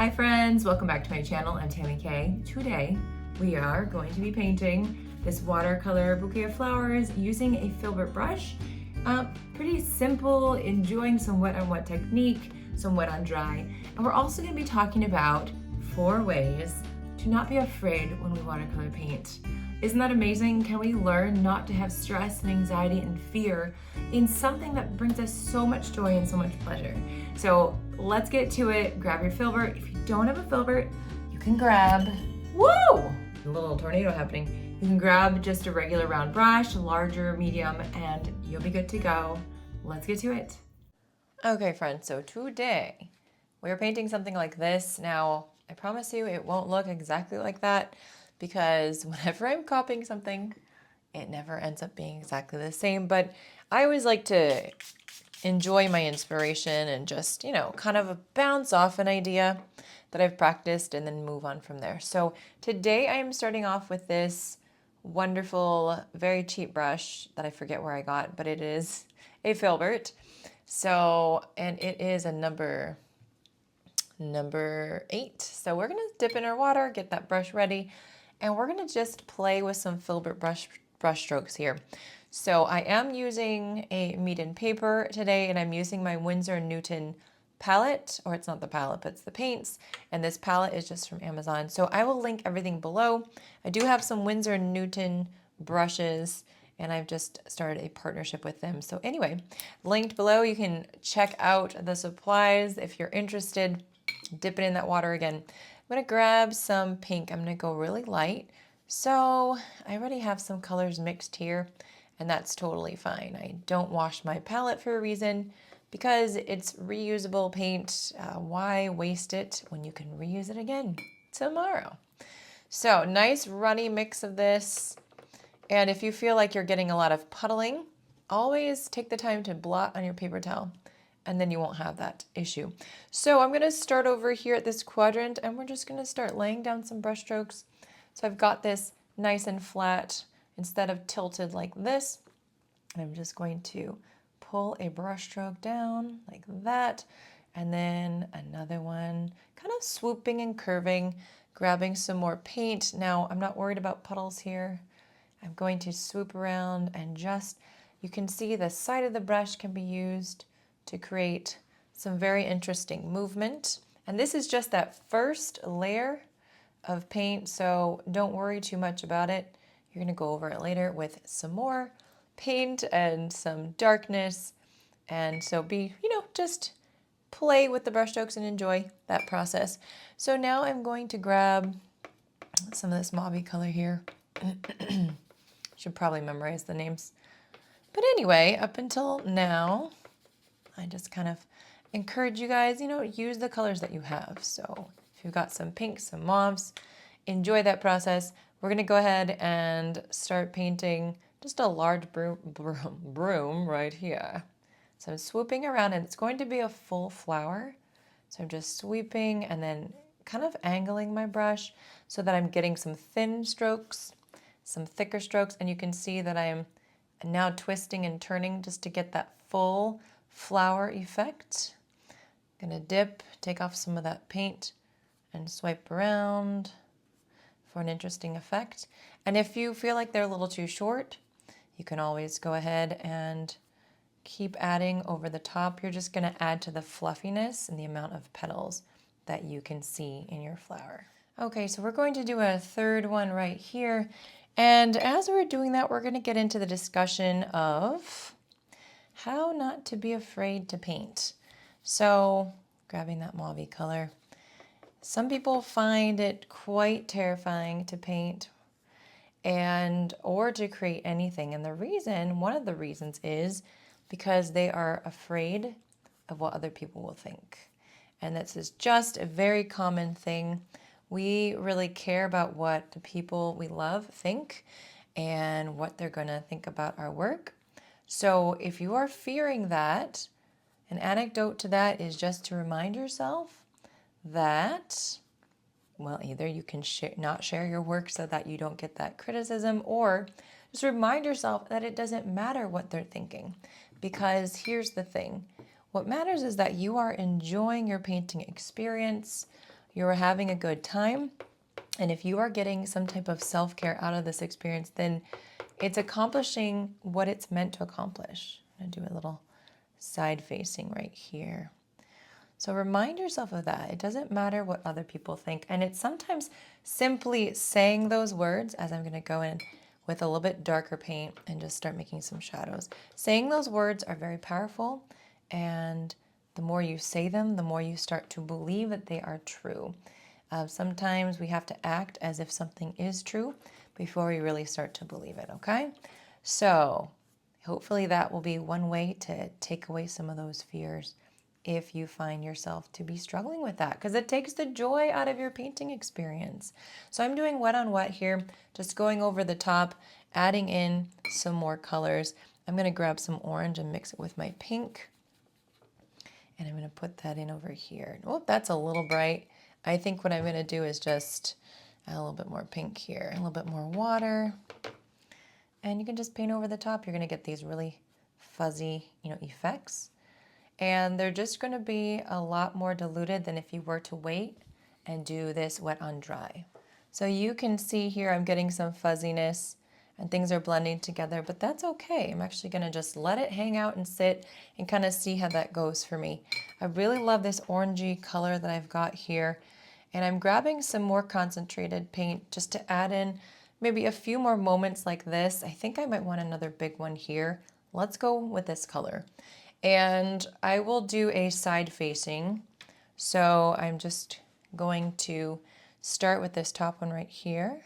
Hi friends, welcome back to my channel. I'm Tammy Kay. Today we are going to be painting this watercolor bouquet of flowers using a filbert brush. Pretty simple, enjoying some wet on wet technique, some wet on dry. And we're also going to be talking about 4 ways to not be afraid when we watercolor paint. Isn't that amazing? Can we learn not to have stress and anxiety and fear in something that brings us so much joy and so much pleasure? So let's get to it. Grab your filbert. If you don't have a filbert, you can grab, whoa, a little tornado happening. You can grab just a regular round brush, larger, medium, and you'll be good to go. Let's get to it. Okay, friends, so today we're painting something like this. Now, I promise you it won't look exactly like that, because whenever I'm copying something, it never ends up being exactly the same. But I always like to enjoy my inspiration and just, kind of bounce off an idea that I've practiced and then move on from there. So today I am starting off with this wonderful, very cheap brush that I forget where I got, but it is a filbert. So, and it is a number 8. So we're gonna dip in our water, get that brush ready, and we're gonna just play with some filbert brush strokes here. So I am using a meat paper today, and I'm using my Winsor & Newton palette, or it's not the palette, but it's the paints, and this palette is just from Amazon. So I will link everything below. I do have some Winsor & Newton brushes, and I've just started a partnership with them. So anyway, linked below, you can check out the supplies if you're interested. Dip it in that water again. I'm gonna grab some pink. I'm gonna go really light. So I already have some colors mixed here, and that's totally fine. I don't wash my palette for a reason, because it's reusable paint. Why waste it when you can reuse it again tomorrow? So nice runny mix of this. And if you feel like you're getting a lot of puddling, always take the time to blot on your paper towel, and then you won't have that issue. So I'm gonna start over here at this quadrant, and we're just gonna start laying down some brush strokes. So I've got this nice and flat instead of tilted like this. I'm just going to pull a brush stroke down like that, and then another one, kind of swooping and curving, grabbing some more paint. Now, I'm not worried about puddles here. I'm going to swoop around and just, you can see the side of the brush can be used to create some very interesting movement. And this is just that first layer of paint, so don't worry too much about it. You're gonna go over it later with some more paint and some darkness. And so just play with the brush strokes and enjoy that process. So now I'm going to grab some of this mauvey color here. Should probably memorize the names. But anyway, up until now, I just kind of encourage you guys, use the colors that you have. So if you've got some pinks, some mauves, enjoy that process. We're gonna go ahead and start painting just a large broom right here. So I'm swooping around, and it's going to be a full flower. So I'm just sweeping and then kind of angling my brush so that I'm getting some thin strokes, some thicker strokes, and you can see that I am now twisting and turning just to get that full flower effect. I'm gonna dip, take off some of that paint, and swipe around for an interesting effect. And if you feel like they're a little too short, you can always go ahead and keep adding over the top. You're just gonna add to the fluffiness and the amount of petals that you can see in your flower. Okay, so we're going to do a third one right here. And as we're doing that, we're gonna get into the discussion of how not to be afraid to paint. So grabbing that mauvey color. Some people find it quite terrifying to paint or to create anything. And one of the reasons is because they are afraid of what other people will think. And this is just a very common thing. We really care about what the people we love think and what they're gonna think about our work. So if you are fearing that, an anecdote to that is just to remind yourself that, well, either you can not share your work so that you don't get that criticism, or just remind yourself that it doesn't matter what they're thinking. Because here's the thing. What matters is that you are enjoying your painting experience. you are having a good time. And if you are getting some type of self-care out of this experience, then it's accomplishing what it's meant to accomplish. I'm going to do a little side facing right here. So remind yourself of that. It doesn't matter what other people think. And it's sometimes simply saying those words, as I'm going to go in with a little bit darker paint and just start making some shadows. Saying those words are very powerful. And the more you say them, the more you start to believe that they are true. Sometimes we have to act as if something is true before we really start to believe it, okay? So hopefully that will be one way to take away some of those fears if you find yourself to be struggling with that, because it takes the joy out of your painting experience. So I'm doing wet on wet here, just going over the top, adding in some more colors. I'm going to grab some orange and mix it with my pink. And I'm going to put that in over here. Oh, that's a little bright. I think what I'm going to do is just add a little bit more pink here, a little bit more water. And you can just paint over the top. You're going to get these really fuzzy, effects. And they're just going to be a lot more diluted than if you were to wait and do this wet on dry. So you can see here I'm getting some fuzziness and things are blending together, but that's okay. I'm actually going to just let it hang out and sit and kind of see how that goes for me. I really love this orangey color that I've got here. And I'm grabbing some more concentrated paint just to add in maybe a few more moments like this. I think I might want another big one here. Let's go with this color. And I will do a side facing. So I'm just going to start with this top one right here.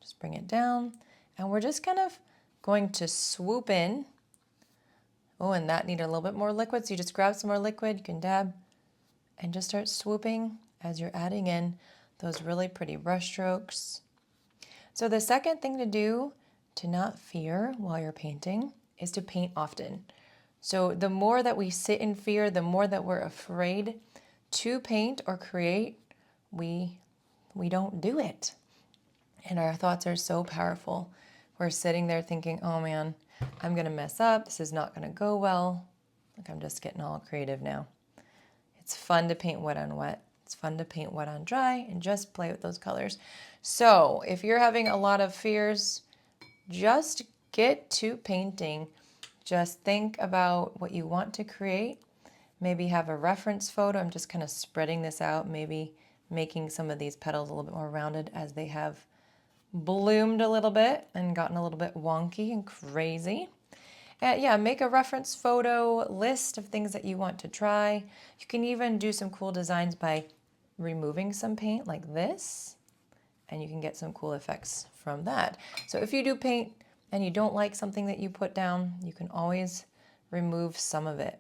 Just bring it down. And we're just kind of going to swoop in. Oh, and that needed a little bit more liquid. So you just grab some more liquid, you can dab, and just start swooping as you're adding in those really pretty brush strokes. So the second thing to do to not fear while you're painting is to paint often. So the more that we sit in fear, the more that we're afraid to paint or create, we don't do it. And our thoughts are so powerful. We're sitting there thinking, oh man, I'm going to mess up. This is not going to go well. Like I'm just getting all creative now. It's fun to paint wet on wet. It's fun to paint wet on dry and just play with those colors. So if you're having a lot of fears, just get to painting. Just think about what you want to create. Maybe have a reference photo. I'm just kind of spreading this out, maybe making some of these petals a little bit more rounded as they have bloomed a little bit and gotten a little bit wonky and crazy. Yeah, make a reference photo list of things that you want to try. You can even do some cool designs by removing some paint like this, and you can get some cool effects from that. So if you do paint and you don't like something that you put down, you can always remove some of it.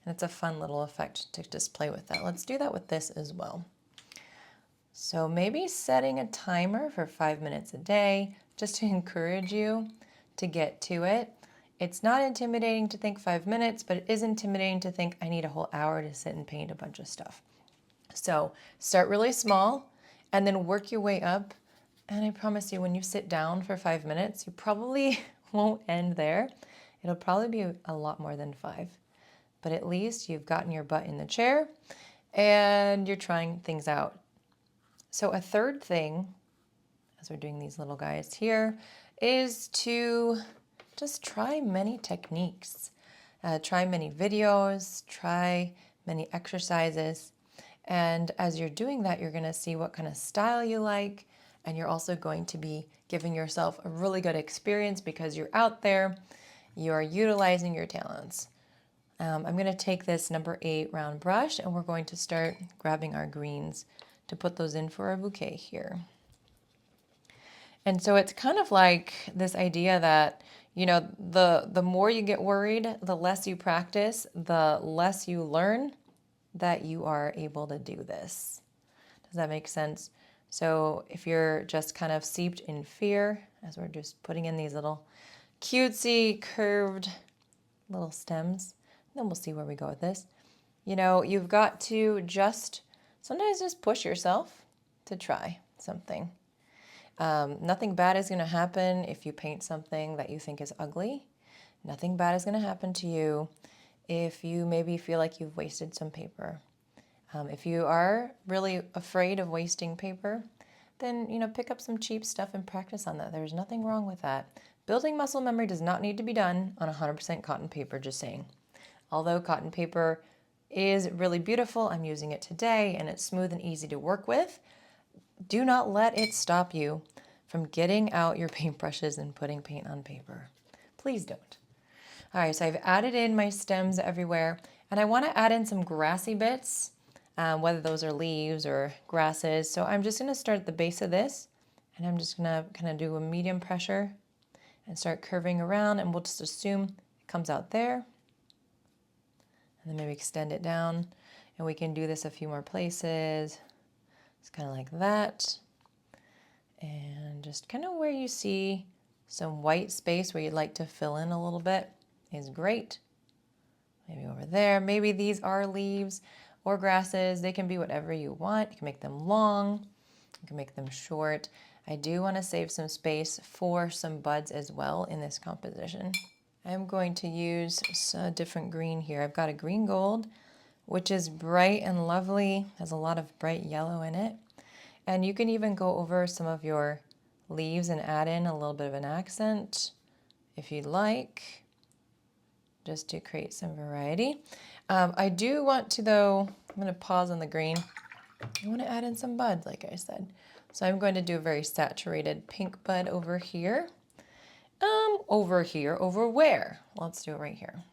And it's a fun little effect to just play with that. Let's do that with this as well. So maybe setting a timer for 5 minutes a day just to encourage you to get to it. It's not intimidating to think 5 minutes, but it is intimidating to think I need a whole hour to sit and paint a bunch of stuff. So start really small and then work your way up. And I promise you, when you sit down for 5 minutes, you probably won't end there. It'll probably be a lot more than 5. But at least you've gotten your butt in the chair and you're trying things out. So a third thing, as we're doing these little guys here, is to just try many techniques. Try many videos, try many exercises. And as you're doing that, you're going to see what kind of style you like. And you're also going to be giving yourself a really good experience because you're out there, you're utilizing your talents. I'm going to take this number 8 round brush and we're going to start grabbing our greens to put those in for our bouquet here. And so it's kind of like this idea that, the more you get worried, the less you practice, the less you learn that you are able to do this. Does that make sense? So if you're just kind of seeped in fear, as we're just putting in these little cutesy curved little stems, then we'll see where we go with this. You've got to sometimes just push yourself to try something. Nothing bad is going to happen if you paint something that you think is ugly. Nothing bad is going to happen to you if you maybe feel like you've wasted some paper. If you are really afraid of wasting paper, then pick up some cheap stuff and practice on that. There's nothing wrong with that. Building muscle memory does not need to be done on 100% cotton paper, just saying. Although cotton paper is really beautiful, I'm using it today and it's smooth and easy to work with, do not let it stop you from getting out your paintbrushes and putting paint on paper. Please don't. All right, so I've added in my stems everywhere, and I want to add in some grassy bits, whether those are leaves or grasses. So I'm just going to start at the base of this, and I'm just going to kind of do a medium pressure and start curving around, and we'll just assume it comes out there. And then maybe extend it down, and we can do this a few more places. It's kind of like that. And just kind of where you see some white space where you'd like to fill in a little bit is great. Maybe over there. Maybe these are leaves or grasses. They can be whatever you want. You can make them long. You can make them short. I do want to save some space for some buds as well in this composition. I'm going to use a different green here. I've got a green gold, which is bright and lovely, has a lot of bright yellow in it. And you can even go over some of your leaves and add in a little bit of an accent if you'd like, just to create some variety. I do want to, though, I'm going to pause on the green. I want to add in some buds, like I said. So I'm going to do a very saturated pink bud over here. Over where? Let's do it right here.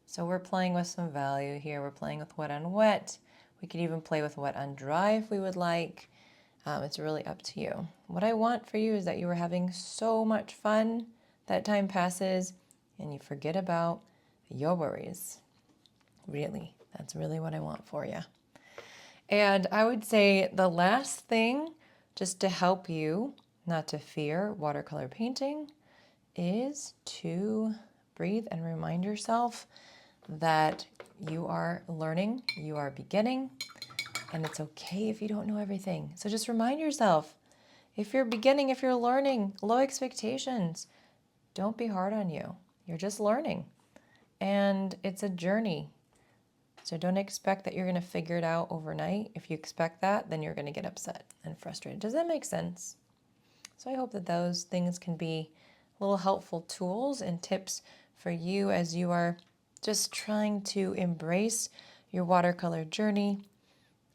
So we're playing with some value here. We're playing with wet on wet. We could even play with wet on dry if we would like. It's really up to you. What I want for you is that you are having so much fun that time passes and you forget about your worries. Really, that's really what I want for you. And I would say the last thing, just to help you not to fear watercolor painting, is to breathe and remind yourself that you are learning, you are beginning, and it's okay if you don't know everything. So just remind yourself, if you're beginning, if you're learning, low expectations. Don't be hard on you. You're just learning. And it's a journey. So don't expect that you're going to figure it out overnight. If you expect that, then you're going to get upset and frustrated. Does that make sense? So I hope that those things can be little helpful tools and tips for you as you are just trying to embrace your watercolor journey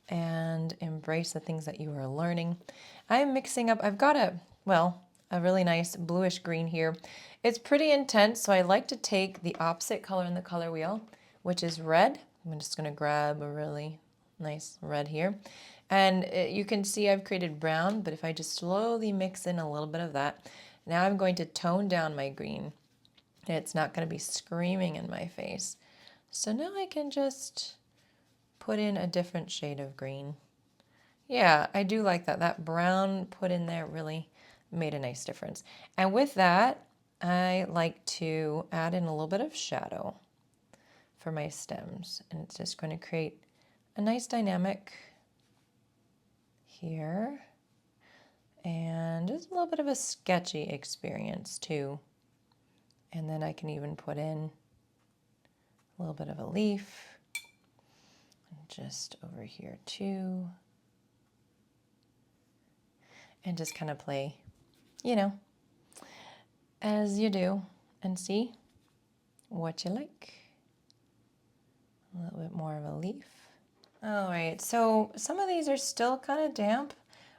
and embrace the things that you are learning. I'm mixing up, I've got a really nice bluish green here. It's pretty intense, so I like to take the opposite color in the color wheel, which is red. I'm just going to grab a really nice red here. And you can see I've created brown, but if I just slowly mix in a little bit of that, now I'm going to tone down my green. And it's not going to be screaming in my face. So now I can just put in a different shade of green. Yeah, I do like that. That brown put in there really made a nice difference. And with that, I like to add in a little bit of shadow for my stems. And it's just going to create a nice dynamic here. And just a little bit of a sketchy experience too. And then I can even put in a little bit of a leaf. Just over here too. And just kind of play, as you do, and see what you like. A little bit more of a leaf. All right, so some of these are still kind of damp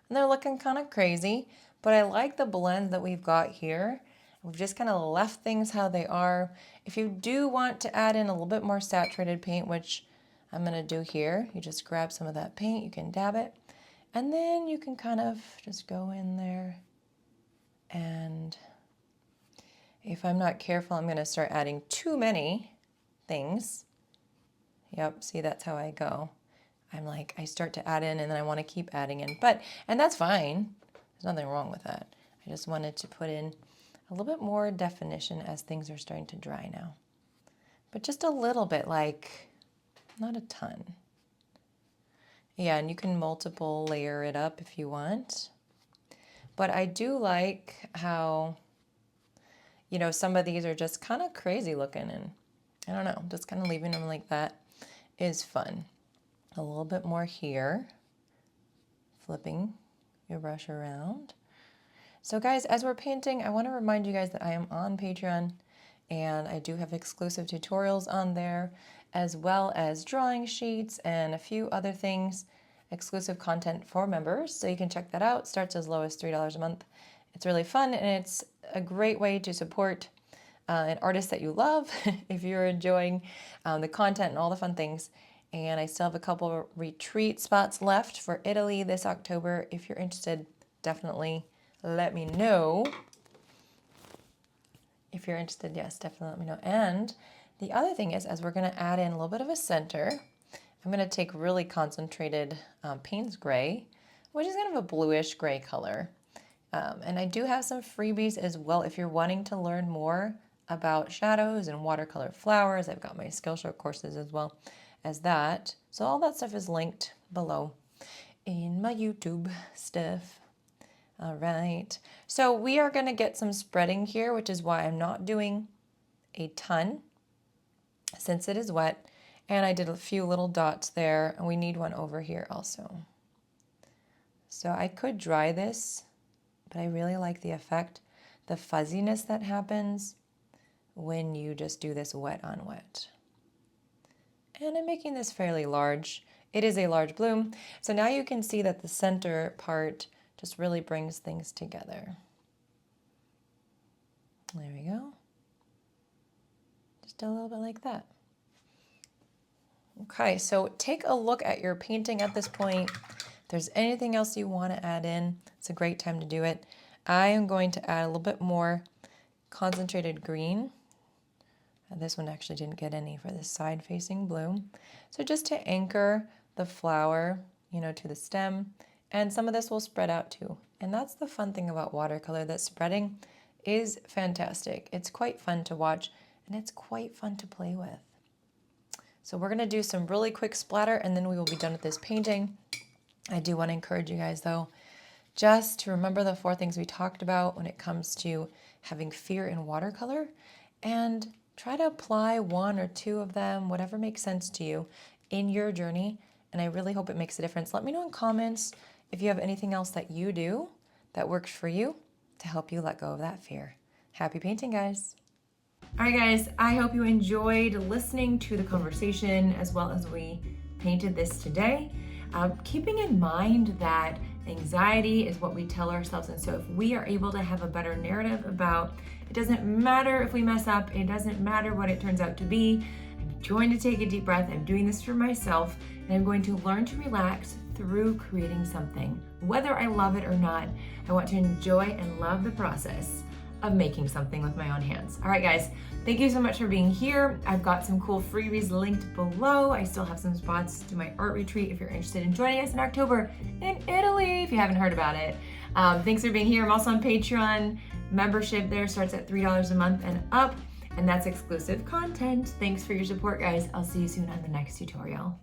and they're looking kind of crazy, but I like the blend that we've got here. We've just kind of left things how they are. If you do want to add in a little bit more saturated paint, which I'm going to do here, you just grab some of that paint, you can dab it, and then you can kind of just go in there. And if I'm not careful, I'm going to start adding too many things. Yep, see, that's how I go. I start to add in and then I want to keep adding in. And that's fine. There's nothing wrong with that. I just wanted to put in a little bit more definition as things are starting to dry now. But just a little bit, not a ton. Yeah, and you can multiple layer it up if you want. But I do like how, some of these are just kind of crazy looking, and I don't know, just kind of leaving them like that is fun. A little bit more here, flipping your brush around. So guys, as we're painting, I want to remind you guys that I am on Patreon and I do have exclusive tutorials on there, as well as drawing sheets and a few other things, exclusive content for members. So you can check that out. Starts as low as $3 a month. It's really fun and it's a great way to support an artist that you love if you're enjoying the content and all the fun things. And I still have a couple of retreat spots left for Italy this October. If you're interested, definitely let me know. If you're interested, yes, definitely let me know. And the other thing is, as we're going to add in a little bit of a center, I'm going to take really concentrated Payne's Gray, which is kind of a bluish gray color. And I do have some freebies as well if you're wanting to learn more about shadows and watercolor flowers. I've got my Skillshare courses as well as that. So all that stuff is linked below in my YouTube stuff. All right, so we are going to get some spreading here, which is why I'm not doing a ton since it is wet. And I did a few little dots there, and we need one over here also. So I could dry this, but I really like the effect, the fuzziness that happens when you just do this wet on wet. And I'm making this fairly large. It is a large bloom. So now you can see that the center part just really brings things together. There we go. Just a little bit like that. Okay, so take a look at your painting at this point. If there's anything else you want to add in, it's a great time to do it. I am going to add a little bit more concentrated green. This one actually didn't get any for this side-facing bloom. So just to anchor the flower, to the stem. And some of this will spread out too. And that's the fun thing about watercolor, that spreading is fantastic. It's quite fun to watch and it's quite fun to play with. So we're going to do some really quick splatter and then we will be done with this painting. I do want to encourage you guys though, just to remember the 4 things we talked about when it comes to having fear in watercolor, and try to apply 1 or 2 of them, whatever makes sense to you in your journey. And I really hope it makes a difference. Let me know in comments if you have anything else that you do that works for you to help you let go of that fear. Happy painting, guys. All right, guys, I hope you enjoyed listening to the conversation as well as we painted this today. Keeping in mind that anxiety is what we tell ourselves. And so if we are able to have a better narrative about, it doesn't matter if we mess up, it doesn't matter what it turns out to be, I'm going to take a deep breath. I'm doing this for myself, and I'm going to learn to relax through creating something. Whether I love it or not, I want to enjoy and love the process of making something with my own hands. All right, guys, thank you so much for being here. I've got some cool freebies linked below. I still have some spots to my art retreat if you're interested in joining us in October in Italy, if you haven't heard about it. Thanks for being here. I'm also on Patreon. Membership there starts at $3 a month and up, and that's exclusive content. Thanks for your support, guys. I'll see you soon on the next tutorial.